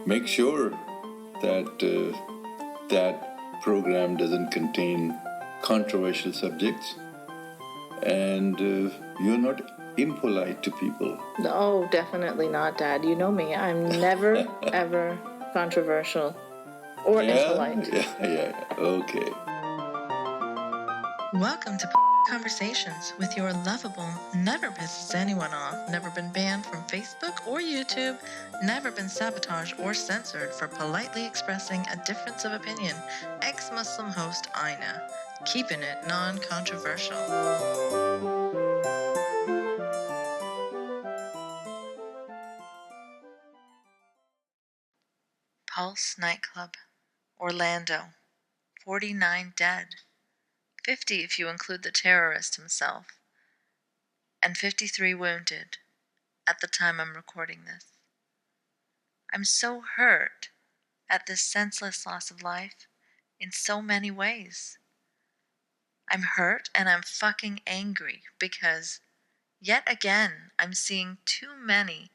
make sure that that program doesn't contain controversial subjects, and you're not impolite to people. No, definitely not, Dad. You know me. I'm never, ever controversial or impolite. Yeah. Okay. Welcome to Conversations with your lovable, never pisses anyone off, never been banned from Facebook or YouTube, never been sabotaged or censored for politely expressing a difference of opinion, ex-Muslim host Ina, keeping it non-controversial. Pulse nightclub, Orlando, 49 dead, 50 if you include the terrorist himself, and 53 wounded at the time I'm recording this. I'm so hurt at this senseless loss of life in so many ways. I'm hurt and I'm fucking angry because, yet again, I'm seeing too many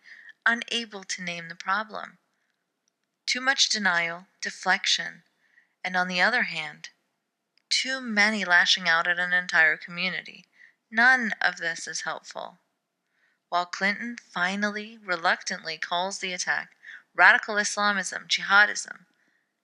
unable to name the problem. Too much denial, deflection, and on the other hand, too many lashing out at an entire community. None of this is helpful. While Clinton finally, reluctantly calls the attack radical Islamism, jihadism,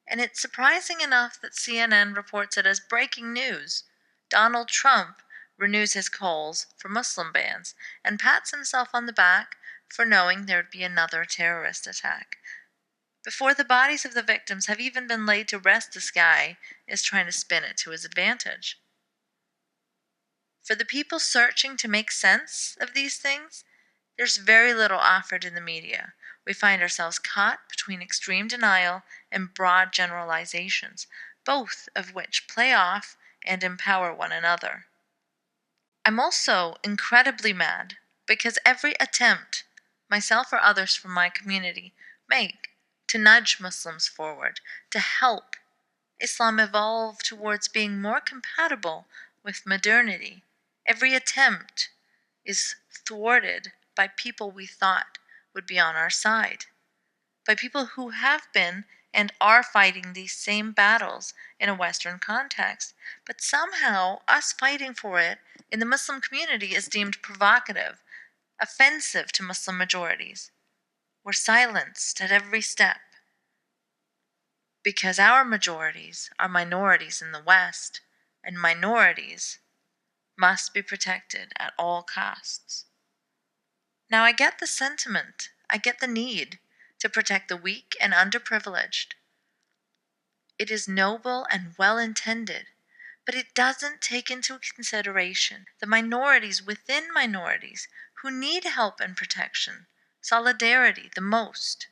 and it's surprising enough that CNN reports it as breaking news. Donald Trump renews his calls for Muslim bans and pats himself on the back for knowing there'd be another terrorist attack. Before the bodies of the victims have even been laid to rest, this guy is trying to spin it to his advantage. For the people searching to make sense of these things, there's very little offered in the media. We find ourselves caught between extreme denial and broad generalizations, both of which play off and empower one another. I'm also incredibly mad because every attempt myself or others from my community make to nudge Muslims forward, to help Islam evolve towards being more compatible with modernity, every attempt is thwarted by people we thought would be on our side, by people who have been and are fighting these same battles in a Western context. But somehow, us fighting for it in the Muslim community is deemed provocative, offensive to Muslim majorities. We're silenced at every step because our majorities are minorities in the West, and minorities must be protected at all costs. Now, I get the sentiment, I get the need to protect the weak and underprivileged. It is noble and well-intended, but it doesn't take into consideration the minorities within minorities who need help and protection, solidarity the most.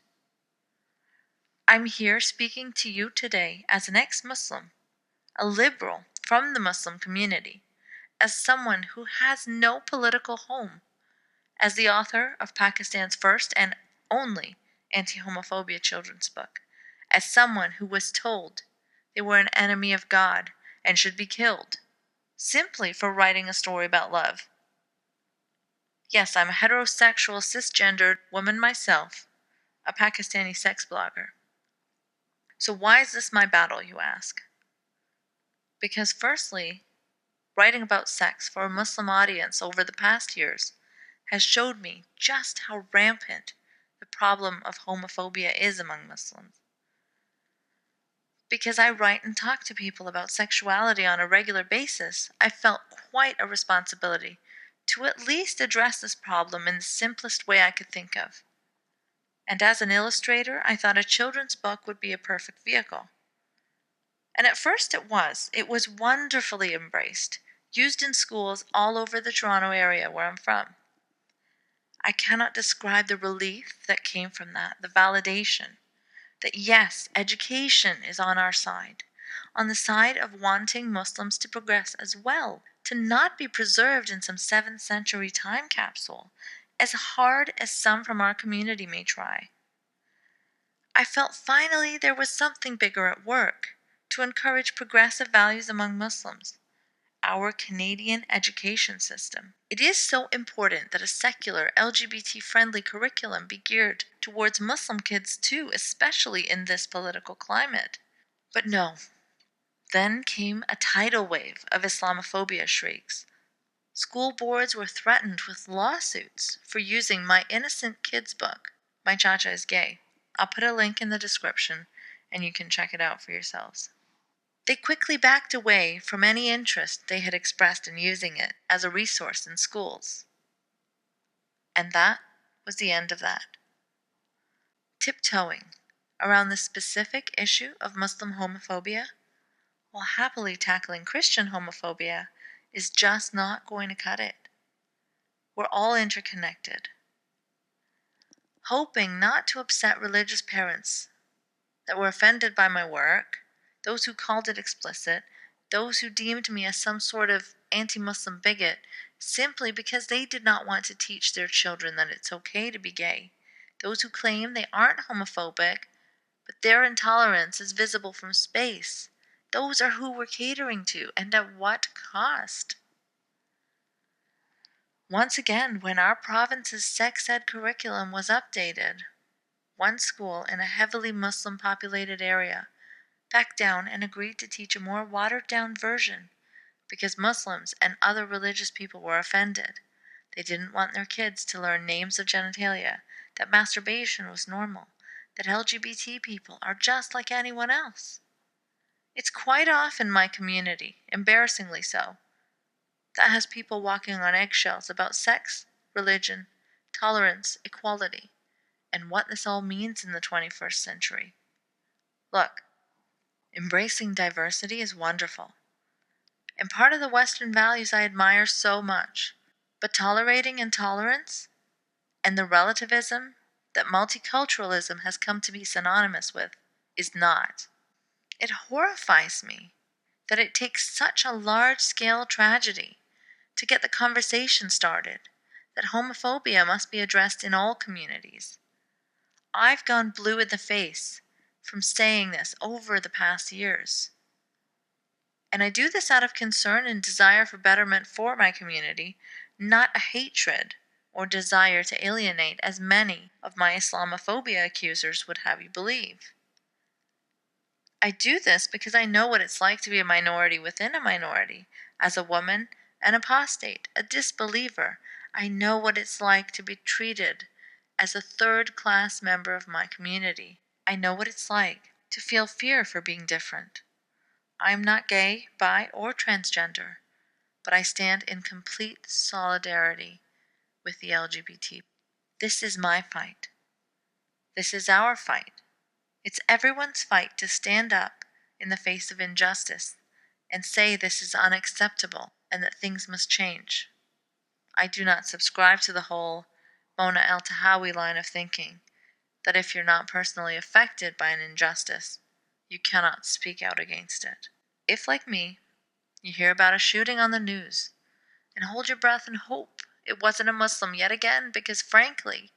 I'm here speaking to you today as an ex-Muslim, a liberal from the Muslim community, as someone who has no political home, as the author of Pakistan's first and only anti-homophobia children's book, as someone who was told they were an enemy of God and should be killed, simply for writing a story about love. Yes, I'm a heterosexual, cisgendered woman myself, a Pakistani sex blogger. So why is this my battle, you ask? Because firstly, writing about sex for a Muslim audience over the past years has showed me just how rampant the problem of homophobia is among Muslims. Because I write and talk to people about sexuality on a regular basis, I felt quite a responsibility to at least address this problem in the simplest way I could think of. And as an illustrator, I thought a children's book would be a perfect vehicle. And at first it was. It was wonderfully embraced, used in schools all over the Toronto area where I'm from. I cannot describe the relief that came from that, the validation that yes, education is on our side, on the side of wanting Muslims to progress as well, to not be preserved in some 7th century time capsule, as hard as some from our community may try. I felt finally there was something bigger at work to encourage progressive values among Muslims. our Canadian education system. It is so important that a secular, LGBT-friendly curriculum be geared towards Muslim kids too, especially in this political climate. But no. Then came a tidal wave of Islamophobia shrieks. School boards were threatened with lawsuits for using my innocent kids' book, My Chacha is Gay. I'll put a link in the description, and you can check it out for yourselves. They quickly backed away from any interest they had expressed in using it as a resource in schools. And that was the end of that. Tiptoeing around the specific issue of Muslim homophobia, while happily tackling Christian homophobia, is just not going to cut it. We're all interconnected. Hoping not to upset religious parents that were offended by my work, those who called it explicit, those who deemed me as some sort of anti-Muslim bigot simply because they did not want to teach their children that it's okay to be gay, those who claim they aren't homophobic, but their intolerance is visible from space. Those are who we're catering to, and at what cost? Once again, when our province's sex ed curriculum was updated, one school in a heavily Muslim-populated area backed down and agreed to teach a more watered-down version because Muslims and other religious people were offended. They didn't want their kids to learn names of genitalia, that masturbation was normal, that LGBT people are just like anyone else. It's quite often my community, embarrassingly so, that has people walking on eggshells about sex, religion, tolerance, equality, and what this all means in the 21st century. Look, embracing diversity is wonderful, and part of the Western values I admire so much. But tolerating intolerance and the relativism that multiculturalism has come to be synonymous with is not. It horrifies me that it takes such a large-scale tragedy to get the conversation started that homophobia must be addressed in all communities. I've gone blue in the face from saying this over the past years. And I do this out of concern and desire for betterment for my community, not a hatred or desire to alienate as many of my Islamophobia accusers would have you believe. I do this because I know what it's like to be a minority within a minority. As a woman, an apostate, a disbeliever, I know what it's like to be treated as a third-class member of my community. I know what it's like to feel fear for being different. I am not gay, bi, or transgender, but I stand in complete solidarity with the LGBT. This is my fight. This is our fight. It's everyone's fight to stand up in the face of injustice and say this is unacceptable and that things must change. I do not subscribe to the whole Mona El-Tahawi line of thinking that if you're not personally affected by an injustice, you cannot speak out against it. If, like me, you hear about a shooting on the news and hold your breath and hope it wasn't a Muslim yet again, because frankly,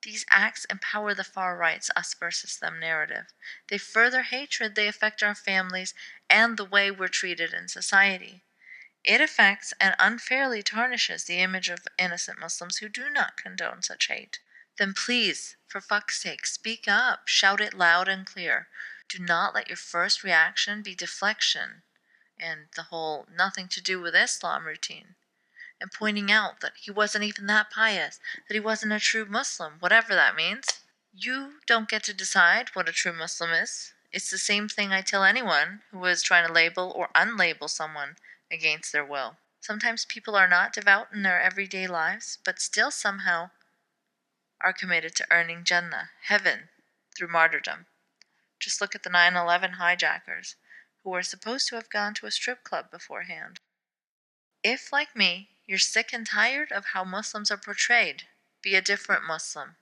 these acts empower the far right's us versus them narrative. They further hatred, they affect our families and the way we're treated in society. It affects and unfairly tarnishes the image of innocent Muslims who do not condone such hate. Then please, for fuck's sake, speak up, shout it loud and clear. Do not let your first reaction be deflection and the whole nothing to do with Islam routine, and pointing out that he wasn't even that pious, that he wasn't a true Muslim, whatever that means. You don't get to decide what a true Muslim is. It's the same thing I tell anyone who is trying to label or unlabel someone against their will. Sometimes people are not devout in their everyday lives, but still somehow are committed to earning Jannah, heaven, through martyrdom. Just look at the 9/11 hijackers, who were supposed to have gone to a strip club beforehand. If, like me, you're sick and tired of how Muslims are portrayed, be a different Muslim.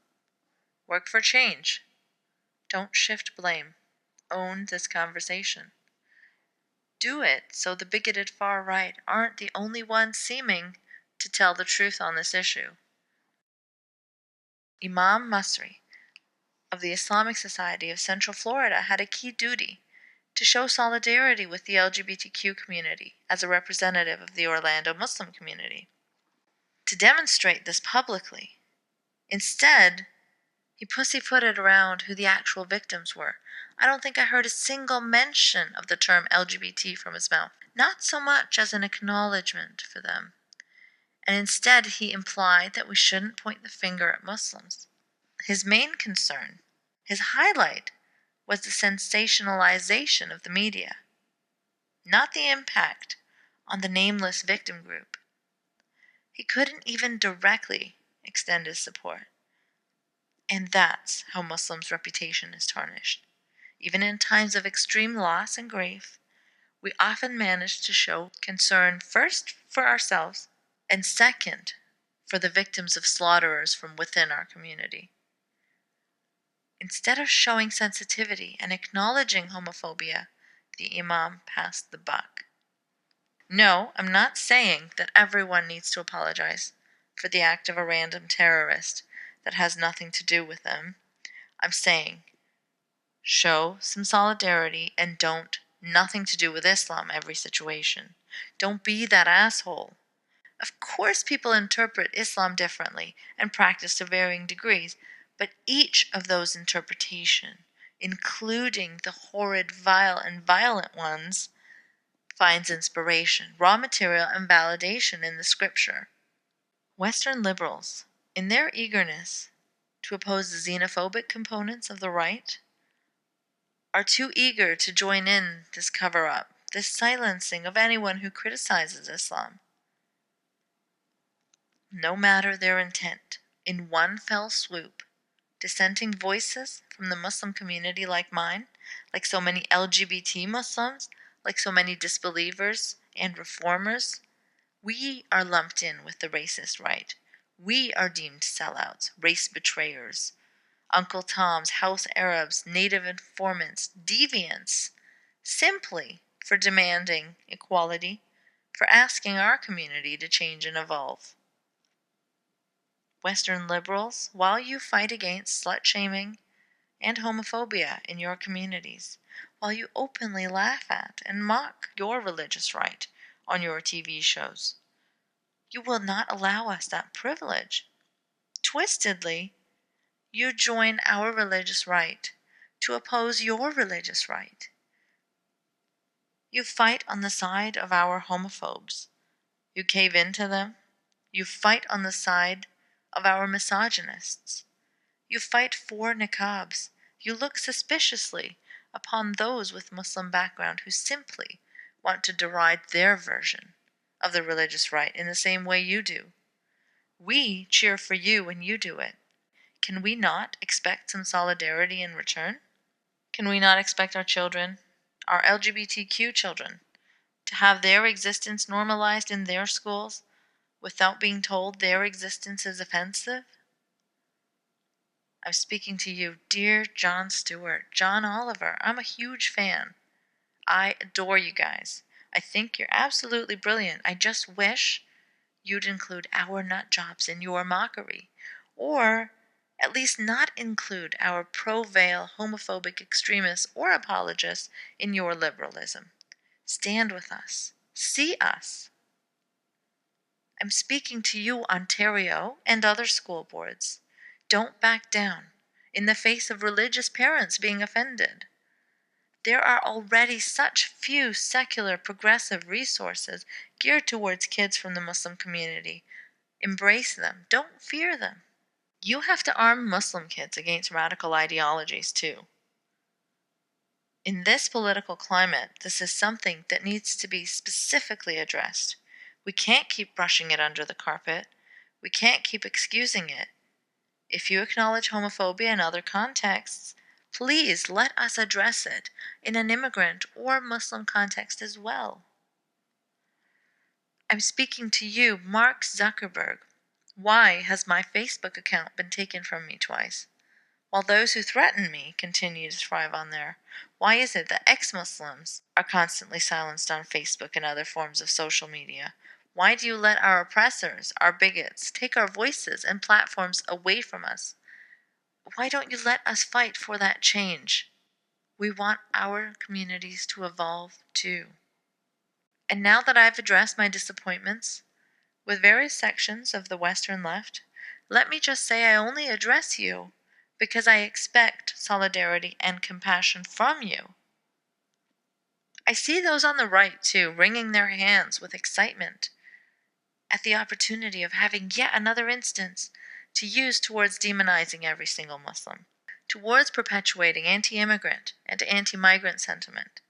Work for change. Don't shift blame. Own this conversation. Do it so the bigoted far right aren't the only ones seeming to tell the truth on this issue. Imam Masri of the Islamic Society of Central Florida had a key duty to show solidarity with the LGBTQ community as a representative of the Orlando Muslim community, to demonstrate this publicly. Instead, he pussyfooted around who the actual victims were. I don't think I heard a single mention of the term LGBT from his mouth, not so much as an acknowledgement for them. And instead, he implied that we shouldn't point the finger at Muslims. His main concern, his highlight, was the sensationalization of the media, not the impact on the nameless victim group. He couldn't even directly extend his support. And that's how Muslims' reputation is tarnished. Even in times of extreme loss and grief, we often manage to show concern first for ourselves and second for the victims of slaughterers from within our community. Instead of showing sensitivity and acknowledging homophobia, the Imam passed the buck. No, I'm not saying that everyone needs to apologize for the act of a random terrorist that has nothing to do with them. I'm saying show some solidarity and don't nothing to do with Islam every situation. Don't be that asshole. Of course, people interpret Islam differently and practice to varying degrees, but each of those interpretations, including the horrid, vile, and violent ones, finds inspiration, raw material, and validation in the scripture. Western liberals, in their eagerness to oppose the xenophobic components of the right, are too eager to join in this cover-up, this silencing of anyone who criticizes Islam. No matter their intent, in one fell swoop, dissenting voices from the Muslim community like mine, like so many LGBT Muslims, like so many disbelievers and reformers, we are lumped in with the racist right. We are deemed sellouts, race betrayers, Uncle Toms, house Arabs, native informants, deviants, simply for demanding equality, for asking our community to change and evolve. Western liberals, while you fight against slut-shaming and homophobia in your communities, while you openly laugh at and mock your religious right on your TV shows, you will not allow us that privilege. Twistedly, you join our religious right to oppose your religious right. You fight on the side of our homophobes. You cave into them. You fight on the side of our misogynists. You fight for niqabs. You look suspiciously upon those with Muslim background who simply want to deride their version of the religious right in the same way you do. We cheer for you when you do it. Can we not expect some solidarity in return? Can we not expect our children, our LGBTQ children, to have their existence normalized in their schools without being told their existence is offensive? I'm speaking to you, dear Jon Stewart, John Oliver. I'm a huge fan. I adore you guys. I think you're absolutely brilliant. I just wish you'd include our nut jobs in your mockery, or at least not include our pro-veil homophobic extremists or apologists in your liberalism. Stand with us. See us. I'm speaking to you, Ontario, and other school boards. Don't back down in the face of religious parents being offended. There are already such few secular progressive resources geared towards kids from the Muslim community. Embrace them. Don't fear them. You have to arm Muslim kids against radical ideologies, too. In this political climate, this is something that needs to be specifically addressed. We can't keep brushing it under the carpet. We can't keep excusing it. If you acknowledge homophobia in other contexts, please let us address it in an immigrant or Muslim context as well. I'm speaking to you, Mark Zuckerberg. Why has my Facebook account been taken from me twice, while those who threaten me continue to thrive on there? Why is it that ex-Muslims are constantly silenced on Facebook and other forms of social media? Why do you let our oppressors, our bigots, take our voices and platforms away from us? Why don't you let us fight for that change? We want our communities to evolve too. And now that I've addressed my disappointments with various sections of the Western left, let me just say I only address you because I expect solidarity and compassion from you. I see those on the right, too, wringing their hands with excitement at the opportunity of having yet another instance to use towards demonizing every single Muslim, towards perpetuating anti-immigrant and anti-migrant sentiment.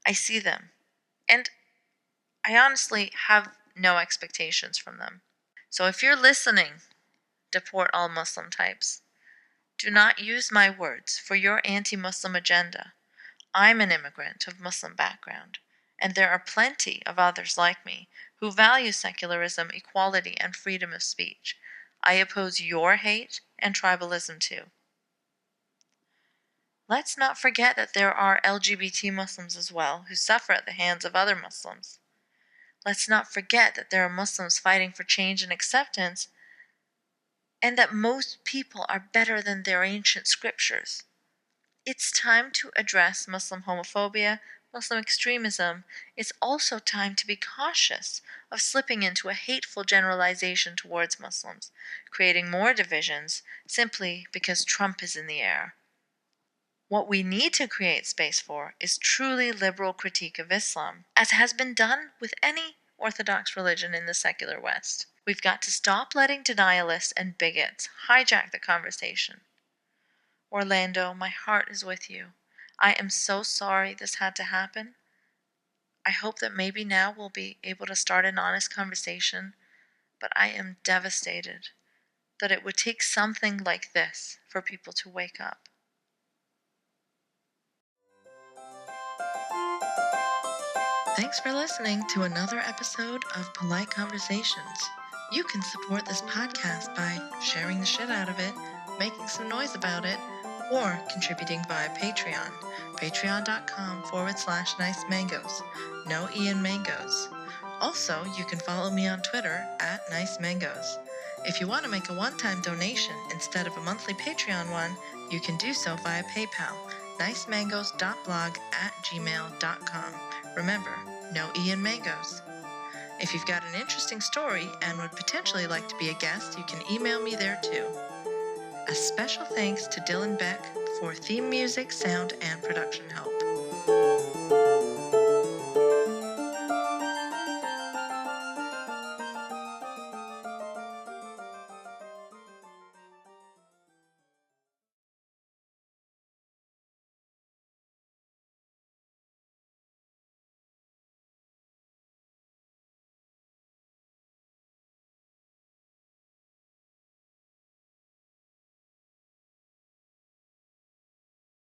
I see them, and I honestly have no expectations from them. So if you're listening, deport all Muslim types. Do not use my words for your anti-Muslim agenda. I'm an immigrant of Muslim background, and there are plenty of others like me who value secularism, equality, and freedom of speech. I oppose your hate and tribalism too. Let's not forget that there are LGBT Muslims as well who suffer at the hands of other Muslims. Let's not forget that there are Muslims fighting for change and acceptance, and that most people are better than their ancient scriptures. It's time to address Muslim homophobia, Muslim extremism. It's also time to be cautious of slipping into a hateful generalization towards Muslims, creating more divisions simply because Trump is in the air. What we need to create space for is truly liberal critique of Islam, as has been done with any orthodox religion in the secular West. We've got to stop letting denialists and bigots hijack the conversation. Orlando, my heart is with you. I am so sorry this had to happen. I hope that maybe now we'll be able to start an honest conversation, but I am devastated that it would take something like this for people to wake up. Thanks for listening to another episode of Polite Conversations. You can support this podcast by sharing the shit out of it, making some noise about it, or contributing via Patreon. Patreon.com/nice mangoes. No Ian Mangoes. Also, you can follow me on Twitter @nice mangoes. If you want to make a one-time donation instead of a monthly Patreon one, you can do so via PayPal. nicemangoes.blog@gmail.com. Remember, no Ian Mangoes. If you've got an interesting story and would potentially like to be a guest, you can email me there too. A special thanks to Dylan Beck for theme music, sound, and production help.